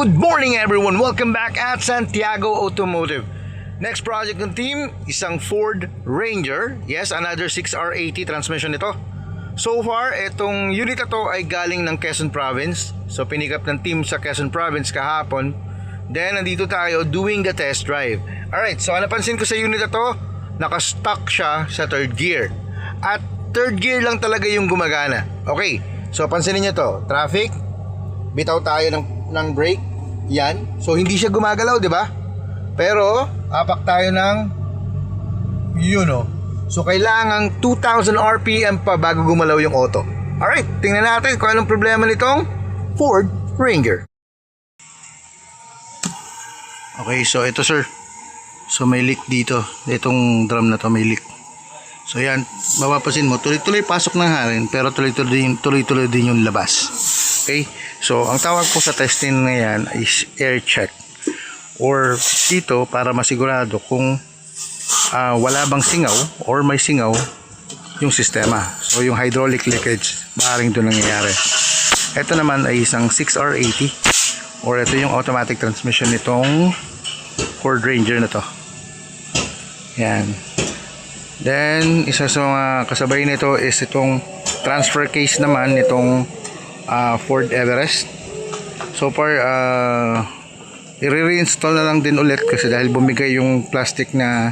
Good morning everyone! Welcome back at Santiago Automotive. Next project ng team, isang Ford Ranger. Yes, another 6R80 transmission ito. So far, itong unit na to ay galing ng Quezon Province. So pinik up ng team sa Quezon Province kahapon. Then nandito tayo doing the test drive. Alright, so napansin ko sa unit na to, naka-stuck siya sa third gear. At third gear lang talaga yung gumagana. Okay, so pansinin nyo to, traffic, bitaw tayo ng brake, yan. So hindi siya gumagalaw, di ba? Pero apak tayo ng So kailangan 2,000 RPM pa bago gumalaw yung auto. Alright, tingnan natin kung anong problema nitong Ford Ranger. Okay, so ito sir. So may leak dito. Itong drum na to may leak. So yan, mapapansin mo, tuloy-tuloy pasok ng hangin pero tuloy-tuloy din yung labas. Okay? So ang tawag po sa testing na yan is air check. Or dito para masigurado kung wala bang singaw or may singaw yung sistema. So yung hydraulic leakage, maaaring doon nangyayari. Ito naman ay isang 6R80 or ito yung automatic transmission nitong Ford Ranger na to. Yan. Then isa sa mga kasabay nito is itong transfer case naman nitong Ford Everest. So far i-reinstall na lang din ulit kasi dahil bumigay yung plastic na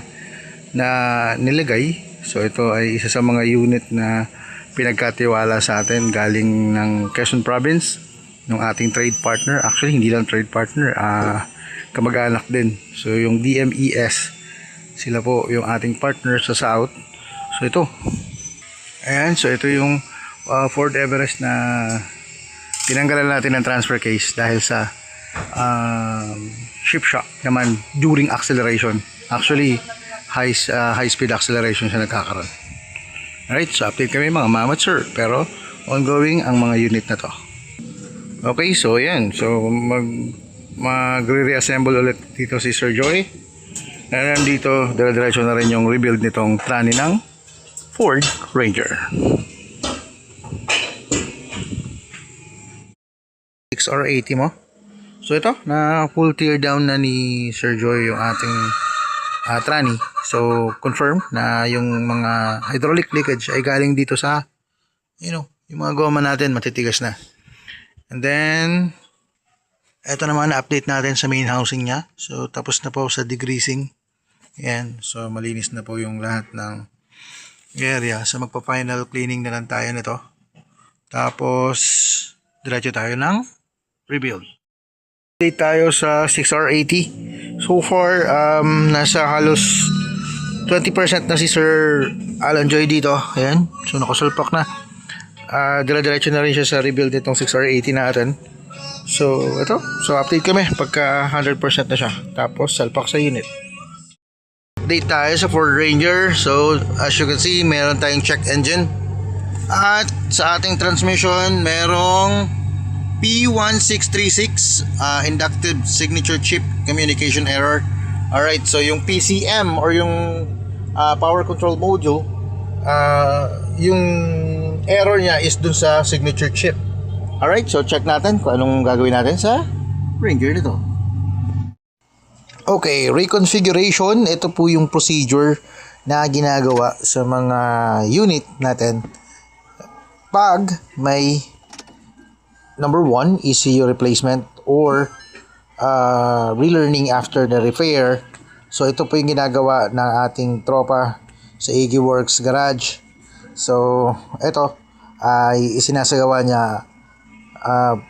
nilagay. So ito ay isa sa mga unit na pinagkatiwala sa atin galing ng Quezon Province ng ating trade partner. Actually hindi lang trade partner, kamag-anak din. So yung DMES, sila po yung ating partner sa South. So ito, ayan, so ito yung Ford Everest na tinanggalan natin ng transfer case dahil sa ship shock naman during acceleration. Actually high speed acceleration siya nagkakaroon. Alright, so update kami mga mamature pero ongoing ang mga unit na to. Okay, so ayan, so magre-reassemble ulit dito si Sir Joy. Na nandito, dire-diretso na rin yung rebuild nitong trani ng Ford Ranger. 6R80 mo. So ito, na full tear down na ni Sir Joy yung ating trani. So confirm na yung mga hydraulic leakage ay galing dito sa yung mga goma natin matitigas na. And then ito naman na-update natin sa main housing niya. So tapos na po sa degreasing. Yan, so malinis na po yung lahat ng area. So magpa-final cleaning na lang tayo nito. Tapos diretso tayo ng rebuild. Update tayo sa 6R80. So far nasa halos 20% na si Sir Alan Joy dito. Ayan, so nakasulpak na. Dire-diretso na rin siya sa rebuild nitong 6R80 natin. So ito, so update kami pagka 100% na siya. Tapos salpak sa unit. Update tayo sa Ford Ranger. So as you can see, meron tayong check engine. At sa ating transmission, merong P1636 inductive signature chip communication error. Alright, so yung PCM or yung power control module, yung error niya is dun sa signature chip. Alright, so check natin kung anong gagawin natin sa Ranger nito. Okay, reconfiguration. Ito po yung procedure na ginagawa sa mga unit natin pag may number 1, ECU replacement or relearning after the repair. So ito po yung ginagawa ng ating tropa sa Iggy Works Garage. So ito ay isinasagawa niya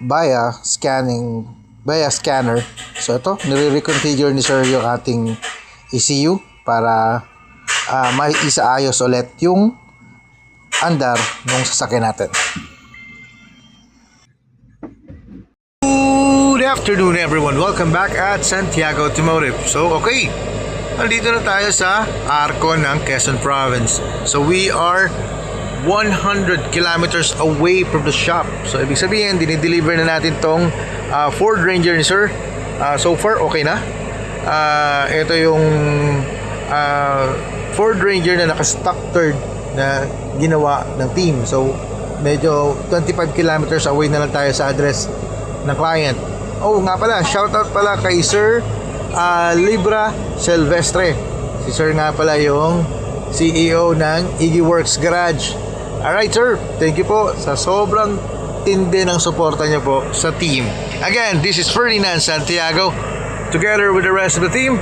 via scanner. So ito, nire-reconfigure ni Sir yung ating ECU para maisaayos ulit yung andar ng sasakyan natin. Good afternoon everyone, welcome back at Santiago Automotive. So okay, nandito na tayo sa Arco ng Quezon Province. So we are 100 kilometers away from the shop. So ibig sabihin, dinideliver na natin tong Ford Ranger ni Sir. So far okay na. Ito yung Ford Ranger na naka-stock third na ginawa ng team. So medyo 25 kilometers away na lang tayo sa address ng client. Oh, nga pala, shoutout pala kay Sir Libra Silvestre. Si Sir nga pala yung CEO ng Iggy Works Garage. Alright, sir. Thank you po sa sobrang tindi ng suporta niyo po sa team. Again, this is Ferdinand Santiago. Together with the rest of the team,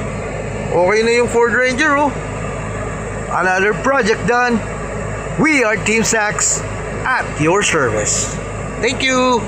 okay na yung Ford Ranger, oh. Another project done. We are Team Sax at your service. Thank you.